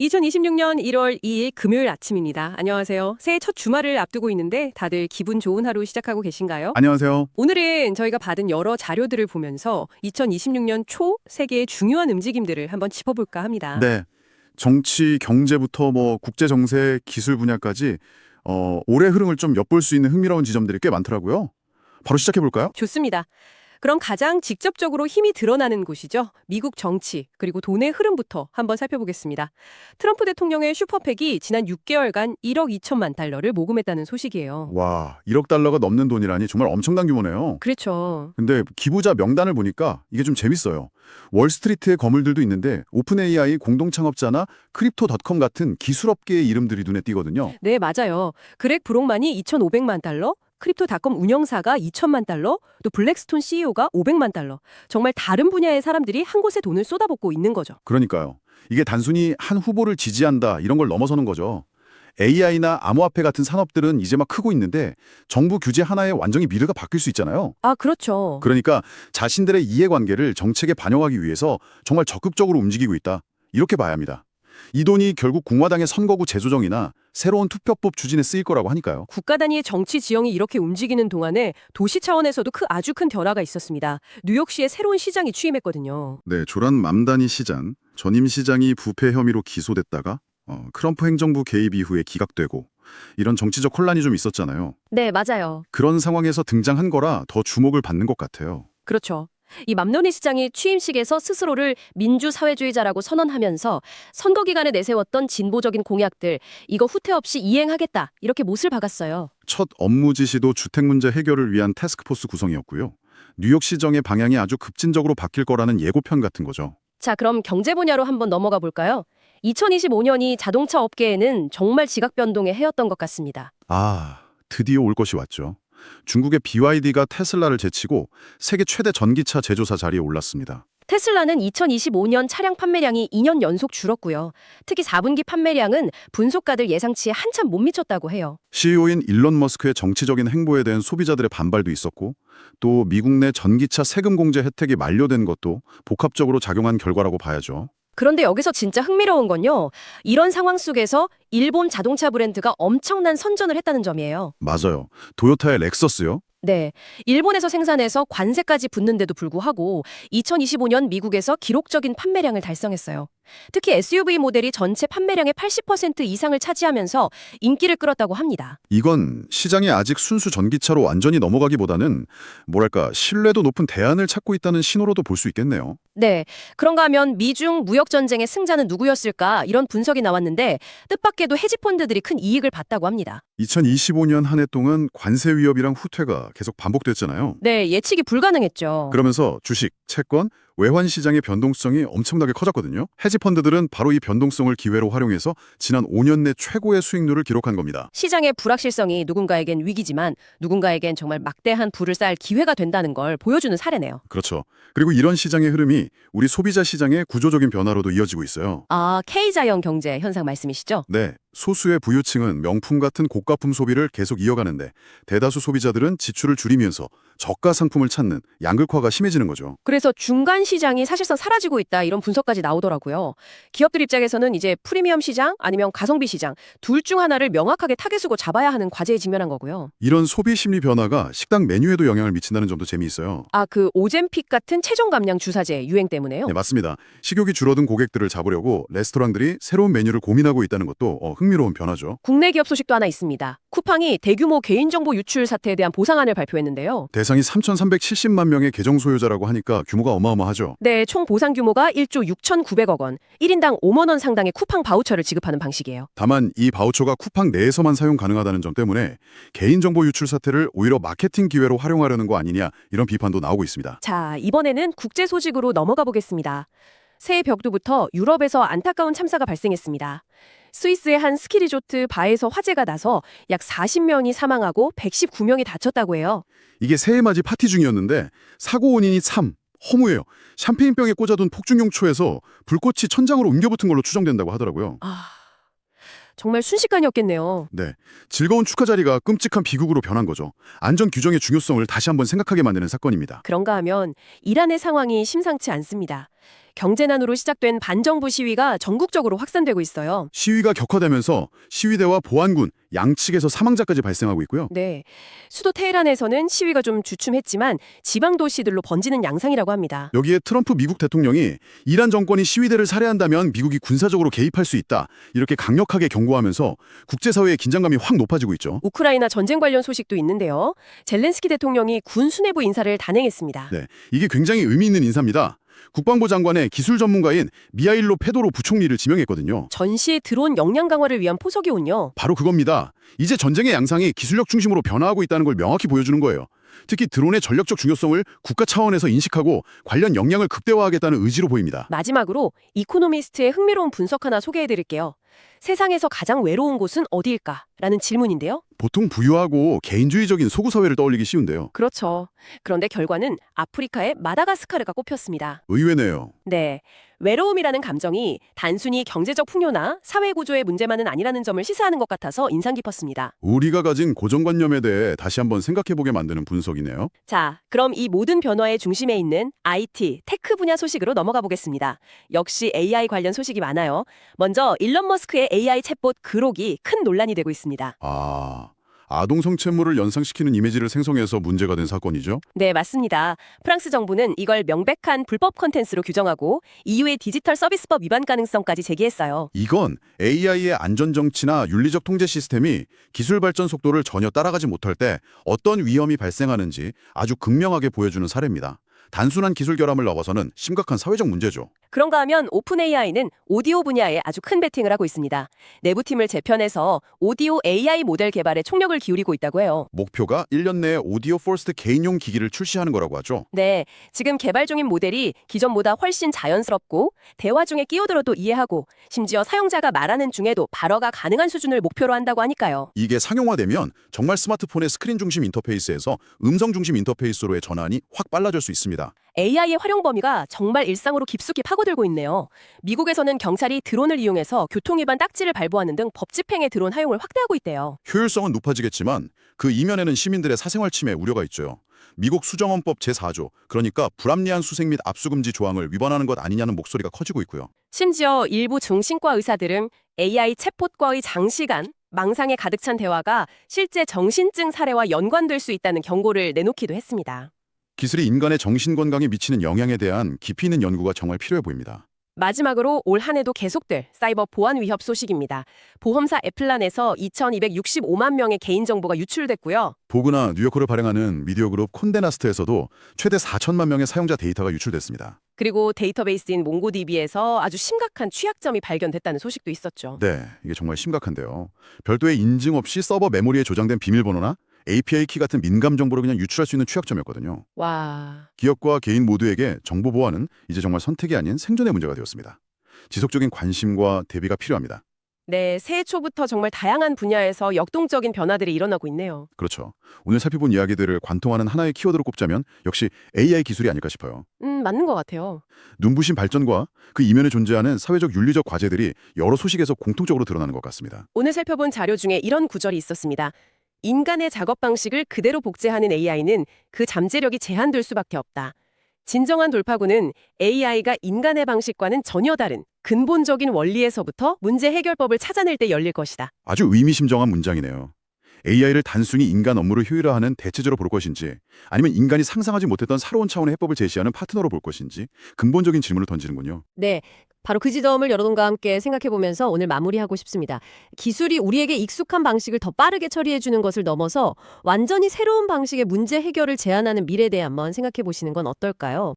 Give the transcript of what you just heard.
2026년 1월 2일 금요일 아침입니다. 안녕하세요. 새해 첫 주말을 앞두고 있는데 다들 기분 좋은 하루 시작하고 계신가요? 안녕하세요. 오늘은 저희가 받은 여러 자료들을 보면서 2026년 초 세계의 중요한 움직임들을 한번 짚어볼까 합니다. 네. 정치, 경제부터 국제 정세, 기술 분야까지 올해 흐름을 좀 엿볼 수 있는 흥미로운 지점들이 꽤 많더라고요. 바로 시작해 볼까요? 좋습니다. 그럼 가장 직접적으로 힘이 드러나는 곳이죠. 미국 정치, 그리고 돈의 흐름부터 한번 살펴보겠습니다. 트럼프 대통령의 슈퍼팩이 지난 6개월간 1억 2천만 달러를 모금했다는 소식이에요. 와, 1억 달러가 넘는 돈이라니 정말 엄청난 규모네요. 그렇죠. 근데 기부자 명단을 보니까 이게 좀 재밌어요. 월스트리트의 거물들도 있는데 오픈 AI 공동 창업자나 크립토닷컴 같은 기술업계의 이름들이 눈에 띄거든요. 네, 맞아요. 그렉 브록만이 2,500만 달러, 크립토닷컴 운영사가 2천만 달러, 또 블랙스톤 CEO가 500만 달러. 정말 다른 분야의 사람들이 한 곳에 돈을 쏟아붓고 있는 거죠. 그러니까요. 이게 단순히 한 후보를 지지한다 이런 걸 넘어서는 거죠. AI나 암호화폐 같은 산업들은 이제 막 크고 있는데 정부 규제 하나에 완전히 미래가 바뀔 수 있잖아요. 아, 그렇죠. 그러니까 자신들의 이해관계를 정책에 반영하기 위해서 정말 적극적으로 움직이고 있다. 이렇게 봐야 합니다. 이 돈이 결국 공화당의 선거구 재조정이나 새로운 투표법 추진에 쓰일 거라고 하니까요. 국가 단위의 정치 지형이 이렇게 움직이는 동안에 도시 차원에서도 아주 큰 변화가 있었습니다. 뉴욕시에 새로운 시장이 취임했거든요. 네, 조란 맘다니 시장, 전임 시장이 부패 혐의로 기소됐다가 트럼프 행정부 개입 이후에 기각되고 이런 정치적 혼란이 좀 있었잖아요. 네, 맞아요. 그런 상황에서 등장한 거라 더 주목을 받는 것 같아요. 그렇죠. 이 맘노니 시장이 취임식에서 스스로를 민주사회주의자라고 선언하면서 선거 기간에 내세웠던 진보적인 공약들, 이거 후퇴 없이 이행하겠다, 이렇게 못을 박았어요. 첫 업무 지시도 주택 문제 해결을 위한 태스크포스 구성이었고요. 뉴욕시정의 방향이 아주 급진적으로 바뀔 거라는 예고편 같은 거죠. 자, 그럼 경제 분야로 한번 넘어가 볼까요? 2025년이 자동차 업계에는 정말 지각 변동의 해였던 것 같습니다. 아, 드디어 올 것이 왔죠. 중국의 BYD가 테슬라를 제치고 세계 최대 전기차 제조사 자리에 올랐습니다. 테슬라는 2025년 차량 판매량이 2년 연속 줄었고요. 특히 4분기 판매량은 분석가들 예상치에 한참 못 미쳤다고 해요. CEO인 일론 머스크의 정치적인 행보에 대한 소비자들의 반발도 있었고 또 미국 내 전기차 세금 공제 혜택이 만료된 것도 복합적으로 작용한 결과라고 봐야죠. 그런데 여기서 진짜 흥미로운 건요. 이런 상황 속에서 일본 자동차 브랜드가 엄청난 선전을 했다는 점이에요. 맞아요. 도요타의 렉서스요? 네, 일본에서 생산해서 관세까지 붙는데도 불구하고 2025년 미국에서 기록적인 판매량을 달성했어요. 특히 SUV 모델이 전체 판매량의 80% 이상을 차지하면서 인기를 끌었다고 합니다. 이건 시장이 아직 순수 전기차로 완전히 넘어가기보다는 뭐랄까 신뢰도 높은 대안을 찾고 있다는 신호로도 볼 수 있겠네요. 네, 그런가 하면 미중 무역 전쟁의 승자는 누구였을까 이런 분석이 나왔는데 뜻밖에도 헤지펀드들이 큰 이익을 봤다고 합니다. 2025년 한 해 동안 관세 위협이랑 후퇴가 계속 반복됐잖아요. 네, 예측이 불가능했죠. 그러면서 주식, 채권, 외환 시장의 변동성이 엄청나게 커졌거든요. 헤지펀드들은 바로 이 변동성을 기회로 활용해서 지난 5년 내 최고의 수익률을 기록한 겁니다. 시장의 불확실성이 누군가에겐 위기지만 누군가에겐 정말 막대한 부를 쌓을 기회가 된다는 걸 보여주는 사례네요. 그렇죠. 그리고 이런 시장의 흐름이 우리 소비자 시장의 구조적인 변화로도 이어지고 있어요. 아, K자형 경제 현상 말씀이시죠? 네, 소수의 부유층은 명품 같은 고가품 소비를 계속 이어가는데 대다수 소비자들은 지출을 줄이면서 저가 상품을 찾는 양극화가 심해지는 거죠. 그래서 중간 시장이 사실상 사라지고 있다 이런 분석까지 나오더라고요. 기업들 입장에서는 이제 프리미엄 시장 아니면 가성비 시장 둘 중 하나를 명확하게 타겟으로 잡아야 하는 과제에 직면한 거고요. 이런 소비 심리 변화가 식당 메뉴에도 영향을 미친다는 점도 재미있어요. 아, 그 오젬픽 같은 체중 감량 주사제 유행 때문에요? 네, 맞습니다. 식욕이 줄어든 고객들을 잡으려고 레스토랑들이 새로운 메뉴를 고민하고 있다는 것도 흥미로운 변화죠. 국내 기업 소식도 하나 있습니다. 쿠팡이 대규모 개인정보 유출 사태에 대한 보상안을 발표했는데요. 대상이 3,370만 명의 계정 소유자라고 하니까 규모가 어마어마하죠. 네, 총 보상 규모가 1조 6,900억 원, 1인당 5만 원 상당의 쿠팡 바우처를 지급하는 방식이에요. 다만 이 바우처가 쿠팡 내에서만 사용 가능하다는 점 때문에 개인정보 유출 사태를 오히려 마케팅 기회로 활용하려는 거 아니냐 이런 비판도 나오고 있습니다. 자, 이번에는 국제 소식으로 넘어가 보겠습니다. 새해 벽두부터 유럽에서 안타까운 참사가 발생했습니다. 스위스의 한 스키 리조트 바에서 화재가 나서 약 40명이 사망하고 119명이 다쳤다고 해요. 이게 새해맞이 파티 중이었는데 사고 원인이 참 허무해요. 샴페인병에 꽂아둔 폭죽용초에서 불꽃이 천장으로 옮겨붙은 걸로 추정된다고 하더라고요. 아, 정말 순식간이었겠네요. 네, 즐거운 축하 자리가 끔찍한 비극으로 변한 거죠. 안전 규정의 중요성을 다시 한번 생각하게 만드는 사건입니다. 그런가 하면 이란의 상황이 심상치 않습니다. 경제난으로 시작된 반정부 시위가 전국적으로 확산되고 있어요. 시위가 격화되면서 시위대와 보안군 양측에서 사망자까지 발생하고 있고요. 네, 수도 테헤란에서는 시위가 좀 주춤했지만 지방 도시들로 번지는 양상이라고 합니다. 여기에 트럼프 미국 대통령이 이란 정권이 시위대를 살해한다면 미국이 군사적으로 개입할 수 있다. 이렇게 강력하게 경고하면서 국제사회의 긴장감이 확 높아지고 있죠. 우크라이나 전쟁 관련 소식도 있는데요. 젤렌스키 대통령이 군 수뇌부 인사를 단행했습니다. 네, 이게 굉장히 의미 있는 인사입니다. 국방부 장관의 기술 전문가인 미하일로 페도로 부총리를 지명했거든요. 전시 드론 역량 강화를 위한 포석이군요. 바로 그겁니다. 이제 전쟁의 양상이 기술력 중심으로 변화하고 있다는 걸 명확히 보여주는 거예요. 특히 드론의 전력적 중요성을 국가 차원에서 인식하고 관련 역량을 극대화하겠다는 의지로 보입니다. 마지막으로 이코노미스트의 흥미로운 분석 하나 소개해드릴게요. 세상에서 가장 외로운 곳은 어디일까? 라는 질문인데요. 보통 부유하고 개인주의적인 소구 사회를 떠올리기 쉬운데요. 그렇죠. 그런데 결과는 아프리카의 마다가스카르가 꼽혔습니다. 의외네요. 네, 외로움이라는 감정이 단순히 경제적 풍요나 사회 구조의 문제만은 아니라는 점을 시사하는 것 같아서 인상 깊었습니다. 우리가 가진 고정관념에 대해 다시 한번 생각해보게 만드는 분석이네요. 자, 그럼 이 모든 변화의 중심에 있는 IT, 테크 분야 소식으로 넘어가 보겠습니다. 역시 AI 관련 소식이 많아요. 먼저 일론 머스크의 AI 챗봇 그록이 큰 논란이 되고 있습니다. 아동 성착물을 연상시키는 이미지를 생성해서 문제가 된 사건이죠. 네, 맞습니다. 프랑스 정부는 이걸 명백한 불법 콘텐츠로 규정하고 EU의 디지털 서비스법 위반 가능성까지 제기했어요. 이건 AI의 안전정치나 윤리적 통제 시스템이 기술 발전 속도를 전혀 따라가지 못할 때 어떤 위험이 발생하는지 아주 극명하게 보여주는 사례입니다. 단순한 기술 결함을 넘어서는 심각한 사회적 문제죠. 그런가 하면 오픈 AI는 오디오 분야에 아주 큰 베팅을 하고 있습니다. 내부팀을 재편해서 오디오 AI 모델 개발에 총력을 기울이고 있다고 해요. 목표가 1년 내에 오디오 포스트 개인용 기기를 출시하는 거라고 하죠. 네, 지금 개발 중인 모델이 기존보다 훨씬 자연스럽고 대화 중에 끼어들어도 이해하고 심지어 사용자가 말하는 중에도 발어가 가능한 수준을 목표로 한다고 하니까요. 이게 상용화되면 정말 스마트폰의 스크린 중심 인터페이스에서 음성 중심 인터페이스로의 전환이 확 빨라질 수 있습니다. AI의 활용 범위가 정말 일상으로 깊숙이 파고들고 있네요. 미국에서는 경찰이 드론을 이용해서 교통위반 딱지를 발부하는 등 법 집행의 드론 활용을 확대하고 있대요. 효율성은 높아지겠지만 그 이면에는 시민들의 사생활 침해 우려가 있죠. 미국 수정헌법 제4조, 그러니까 불합리한 수색 및 압수금지 조항을 위반하는 것 아니냐는 목소리가 커지고 있고요. 심지어 일부 정신과 의사들은 AI 챗봇과의 장시간, 망상에 가득 찬 대화가 실제 정신증 사례와 연관될 수 있다는 경고를 내놓기도 했습니다. 기술이 인간의 정신 건강에 미치는 영향에 대한 깊이 있는 연구가 정말 필요해 보입니다. 마지막으로 올 한 해도 계속될 사이버 보안 위협 소식입니다. 보험사 애플란에서 2,265만 명의 개인정보가 유출됐고요. 보그나 뉴요커를 발행하는 미디어 그룹 콘데나스트에서도 최대 4천만 명의 사용자 데이터가 유출됐습니다. 그리고 데이터베이스인 몽고DB에서 아주 심각한 취약점이 발견됐다는 소식도 있었죠. 네, 이게 정말 심각한데요. 별도의 인증 없이 서버 메모리에 저장된 비밀번호나 API 키 같은 민감 정보를 그냥 유출할 수 있는 취약점이었거든요. 와, 기업과 개인 모두에게 정보 보안은 이제 정말 선택이 아닌 생존의 문제가 되었습니다. 지속적인 관심과 대비가 필요합니다. 네, 새해 초부터 정말 다양한 분야에서 역동적인 변화들이 일어나고 있네요. 그렇죠. 오늘 살펴본 이야기들을 관통하는 하나의 키워드로 꼽자면 역시 AI 기술이 아닐까 싶어요. 맞는 것 같아요. 눈부신 발전과 그 이면에 존재하는 사회적 윤리적 과제들이 여러 소식에서 공통적으로 드러나는 것 같습니다. 오늘 살펴본 자료 중에 이런 구절이 있었습니다. 인간의 작업 방식을 그대로 복제하는 AI는 그 잠재력이 제한될 수밖에 없다. 진정한 돌파구는 AI가 인간의 방식과는 전혀 다른 근본적인 원리에서부터 문제 해결법을 찾아낼 때 열릴 것이다. 아주 의미심장한 문장이네요. AI를 단순히 인간 업무를 효율화하는 대체제로 볼 것인지 아니면 인간이 상상하지 못했던 새로운 차원의 해법을 제시하는 파트너로 볼 것인지 근본적인 질문을 던지는군요. 네, 바로 그 지점을 여러분과 함께 생각해보면서 오늘 마무리하고 싶습니다. 기술이 우리에게 익숙한 방식을 더 빠르게 처리해주는 것을 넘어서 완전히 새로운 방식의 문제 해결을 제안하는 미래에 대해 한번 생각해보시는 건 어떨까요?